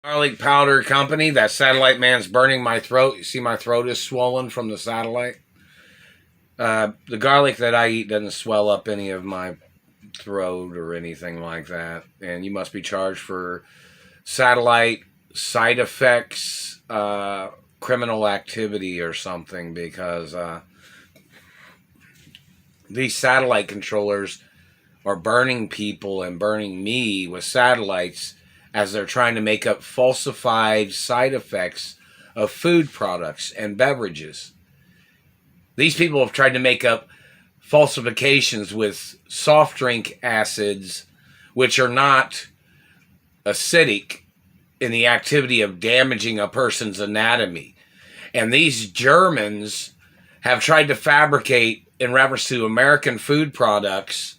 Garlic powder company. That satellite man's burning my throat. You see my throat is swollen from the satellite. The garlic that I eat doesn't swell up any of my throat or anything like that. And you must be charged for satellite side effects, criminal activity or something, because these satellite controllers are burning people and burning me with satellites as they're trying to make up falsified side effects of food products and beverages. These people have tried to make up falsifications with soft drink acids, which are not acidic in the activity of damaging a person's anatomy. And these Germans have tried to fabricate, in reference to American food products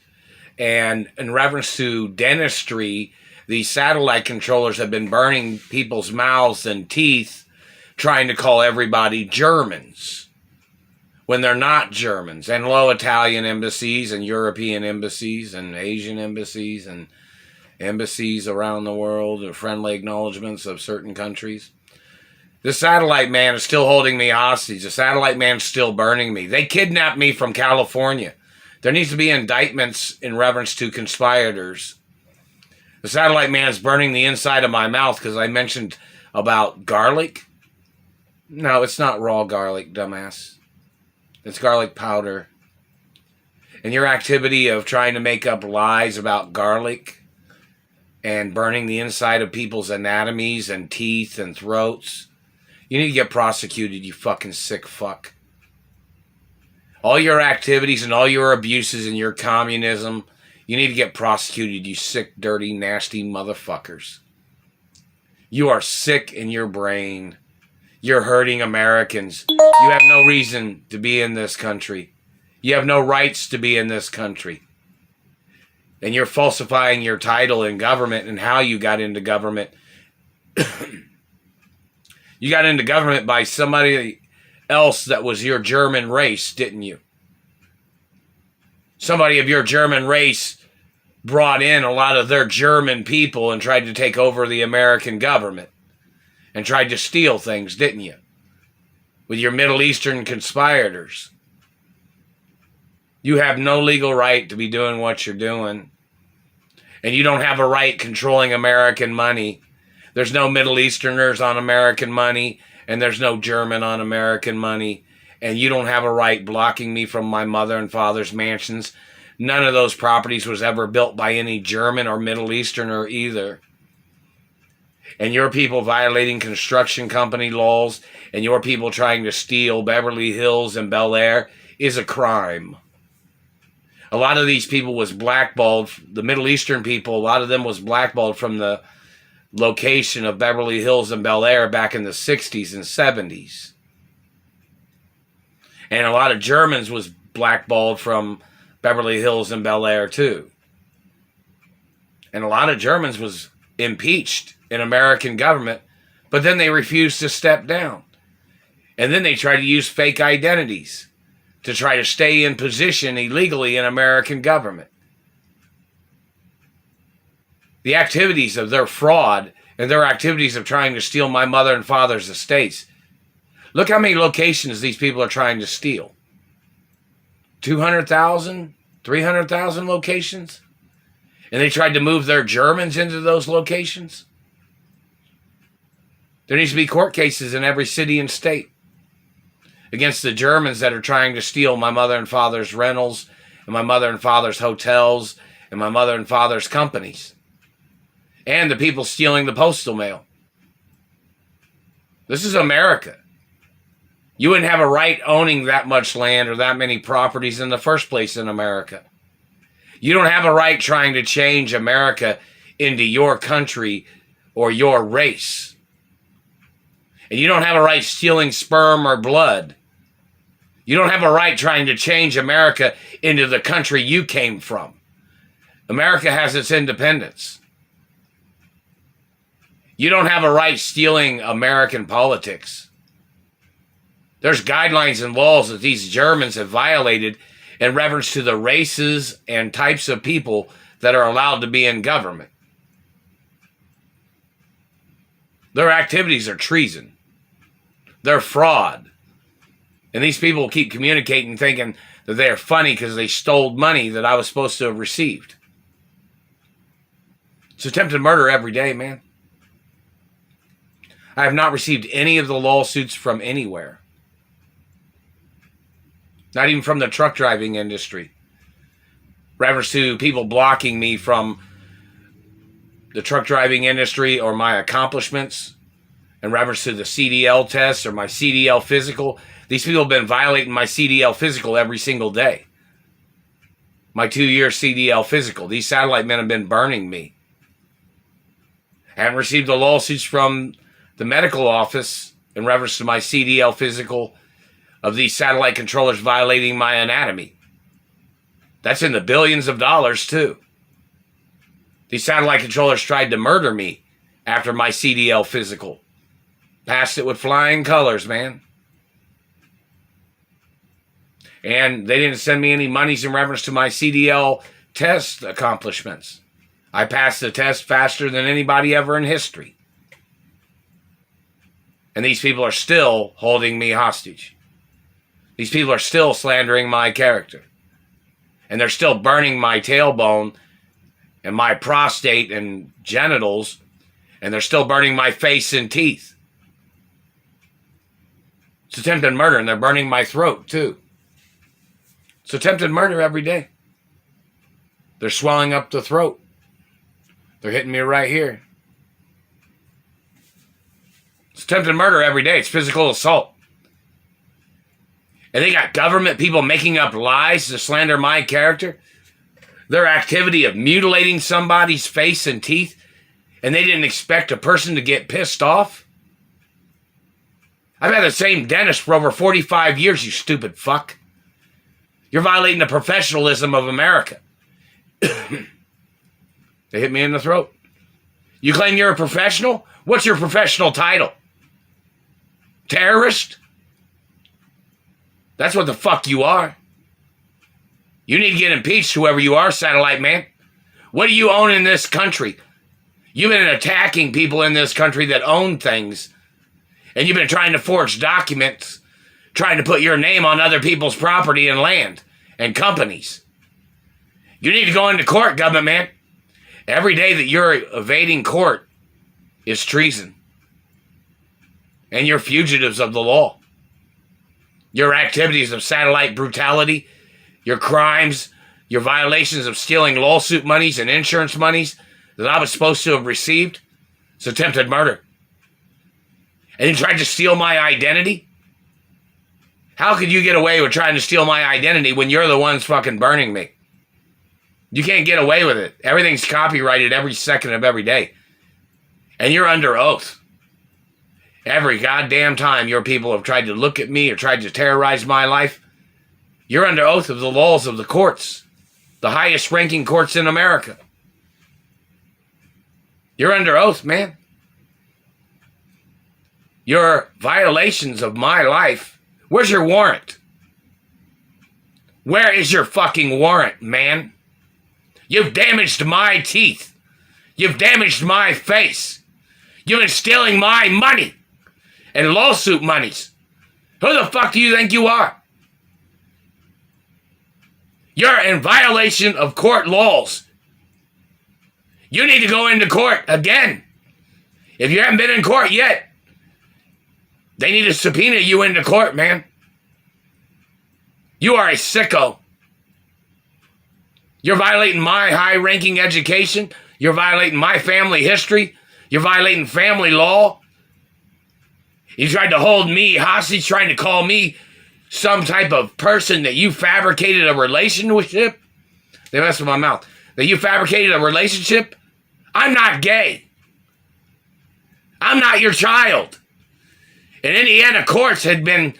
and in reference to dentistry, these satellite controllers have been burning people's mouths and teeth, trying to call everybody Germans when they're not Germans. And low Italian embassies and European embassies and Asian embassies and embassies around the world, and friendly acknowledgments of certain countries. The satellite man is still holding me hostage. The satellite man's still burning me. They kidnapped me from California. There needs to be indictments in reference to conspirators. The satellite man's burning the inside of my mouth because I mentioned about garlic. No, it's not raw garlic, dumbass. It's garlic powder. And your activity of trying to make up lies about garlic and burning the inside of people's anatomies and teeth and throats, you need to get prosecuted, you fucking sick fuck. All your activities and all your abuses and your communism, you need to get prosecuted, you sick, dirty, nasty motherfuckers. You are sick in your brain. You're hurting Americans. You have no reason to be in this country. You have no rights to be in this country. And you're falsifying your title in government and how you got into government. You got into government by somebody else that was your German race, didn't you? Somebody of your German race brought in a lot of their German people and tried to take over the American government and tried to steal things, didn't you? With your Middle Eastern conspirators. You have no legal right to be doing what you're doing. And you don't have a right controlling American money. There's no Middle Easterners on American money, and there's no German on American money. And you don't have a right blocking me from my mother and father's mansions. None of those properties was ever built by any German or Middle Easterner either. And your people violating construction company laws and your people trying to steal Beverly Hills and Bel Air is a crime. A lot of these people was blackballed, the Middle Eastern people, a lot of them was blackballed from the location of Beverly Hills and Bel Air back in the 60s and 70s. And a lot of Germans was blackballed from Beverly Hills and Bel Air too. And a lot of Germans was impeached in American government, but then they refused to step down. And then they tried to use fake identities to try to stay in position illegally in American government. The activities of their fraud and their activities of trying to steal my mother and father's estates. Look how many locations these people are trying to steal. 200,000, 300,000 locations? And they tried to move their Germans into those locations? There needs to be court cases in every city and state against the Germans that are trying to steal my mother and father's rentals and my mother and father's hotels and my mother and father's companies. And the people stealing the postal mail. This is America. You wouldn't have a right owning that much land or that many properties in the first place in America. You don't have a right trying to change America into your country or your race. And you don't have a right stealing sperm or blood. You don't have a right trying to change America into the country you came from. America has its independence. You don't have a right stealing American politics. There's guidelines and laws that these Germans have violated in reference to the races and types of people that are allowed to be in government. Their activities are treason. They're fraud. And these people keep communicating thinking that they are funny because they stole money that I was supposed to have received. It's attempted murder every day, man. I have not received any of the lawsuits from anywhere. Not even from the truck driving industry. Reference to people blocking me from the truck driving industry or my accomplishments. In reference to the CDL test or my CDL physical. These people have been violating my CDL physical every single day. My 2-year CDL physical. These satellite men have been burning me. I haven't received the lawsuits from the medical office in reference to my CDL physical of these satellite controllers violating my anatomy. That's in the billions of dollars too. These satellite controllers tried to murder me after my CDL physical. Passed it with flying colors, man. And they didn't send me any monies in reference to my CDL test accomplishments. I passed the test faster than anybody ever in history. And these people are still holding me hostage. These people are still slandering my character. And they're still burning my tailbone and my prostate and genitals. And they're still burning my face and teeth. It's attempted murder, and they're burning my throat, too. It's attempted murder every day. They're swelling up the throat. They're hitting me right here. It's attempted murder every day. It's physical assault. And they got government people making up lies to slander my character. Their activity of mutilating somebody's face and teeth, and they didn't expect a person to get pissed off. I've had the same dentist for over 45 years, you stupid fuck. You're violating the professionalism of America. They hit me in the throat. You claim you're a professional? What's your professional title? Terrorist? That's what the fuck you are. You need to get impeached, whoever you are, satellite man. What do you own in this country? You've been attacking people in this country that own things. And you've been trying to forge documents, trying to put your name on other people's property and land and companies. You need to go into court, government man. Every day that you're evading court is treason. And you're fugitives of the law. Your activities of satellite brutality, your crimes, your violations of stealing lawsuit monies and insurance monies that I was supposed to have received, it's attempted murder. And you tried to steal my identity? How could you get away with trying to steal my identity when you're the ones fucking burning me? You can't get away with it. Everything's copyrighted every second of every day. And you're under oath. Every goddamn time your people have tried to look at me or tried to terrorize my life, you're under oath of the laws of the courts. The highest ranking courts in America. You're under oath, man. Your violations of my life. Where's your warrant? Where is your fucking warrant, man? You've damaged my teeth. You've damaged my face. You've been stealing my money and lawsuit monies. Who the fuck do you think you are? You're in violation of court laws. You need to go into court again. If you haven't been in court yet, they need to subpoena you into court, man. You are a sicko. You're violating my high-ranking education. You're violating my family history. You're violating family law. You tried to hold me hostage, trying to call me some type of person that you fabricated a relationship. They messed with my mouth. That you fabricated a relationship. I'm not gay. I'm not your child. And Indiana courts had been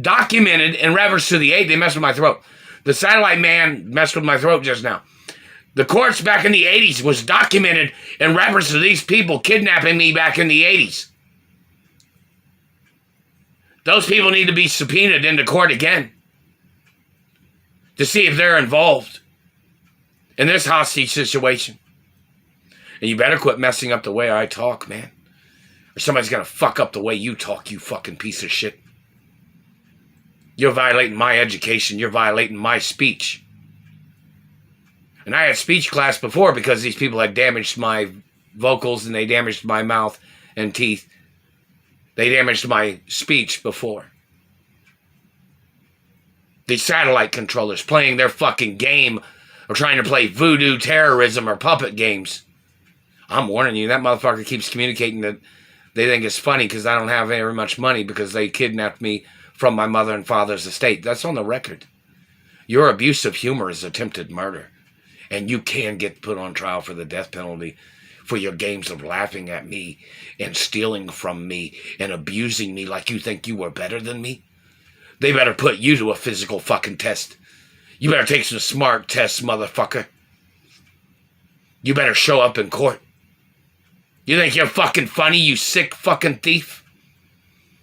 documented in reference to the 8th. They messed with my throat. The satellite man messed with my throat just now. The courts back in the 80s was documented in reference to these people kidnapping me back in the 80s. Those people need to be subpoenaed into court again to see if they're involved in this hostage situation. And you better quit messing up the way I talk, man. Or somebody's gonna fuck up the way you talk, you fucking piece of shit. You're violating my education. You're violating my speech. And I had speech class before because these people had damaged my vocals and they damaged my mouth and teeth. They damaged my speech before. These satellite controllers playing their fucking game or trying to play voodoo terrorism or puppet games. I'm warning you, that motherfucker keeps communicating that they think it's funny because I don't have very much money because they kidnapped me from my mother and father's estate. That's on the record. Your abuse of humor is attempted murder. And you can get put on trial for the death penalty for your games of laughing at me and stealing from me and abusing me like you think you were better than me. They better put you to a physical fucking test. You better take some smart tests, motherfucker. You better show up in court. You think you're fucking funny, you sick fucking thief?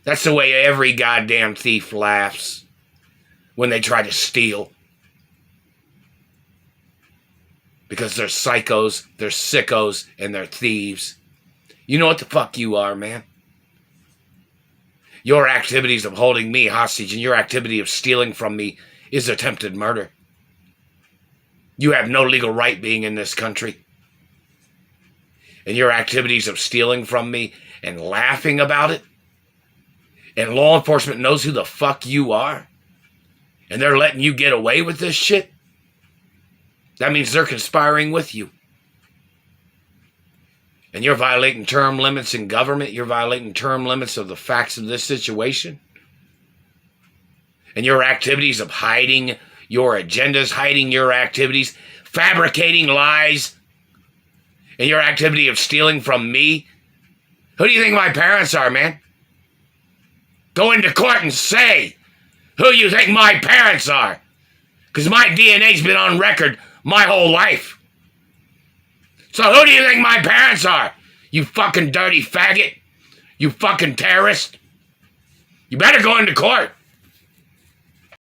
That's the way every goddamn thief laughs when they try to steal. Because they're psychos, they're sickos, and they're thieves. You know what the fuck you are, man? Your activities of holding me hostage and your activity of stealing from me is attempted murder. You have no legal right being in this country. And your activities of stealing from me and laughing about it, and law enforcement knows who the fuck you are, and they're letting you get away with this shit, that means they're conspiring with you. And you're violating term limits in government. You're violating term limits of the facts of this situation. And your activities of hiding your agendas, hiding your activities, fabricating lies, and your activity of stealing from me. Who do you think my parents are, man? Go into court and say who you think my parents are. Because my DNA's been on record my whole life. So who do you think my parents are? You fucking dirty faggot. You fucking terrorist. You better go into court.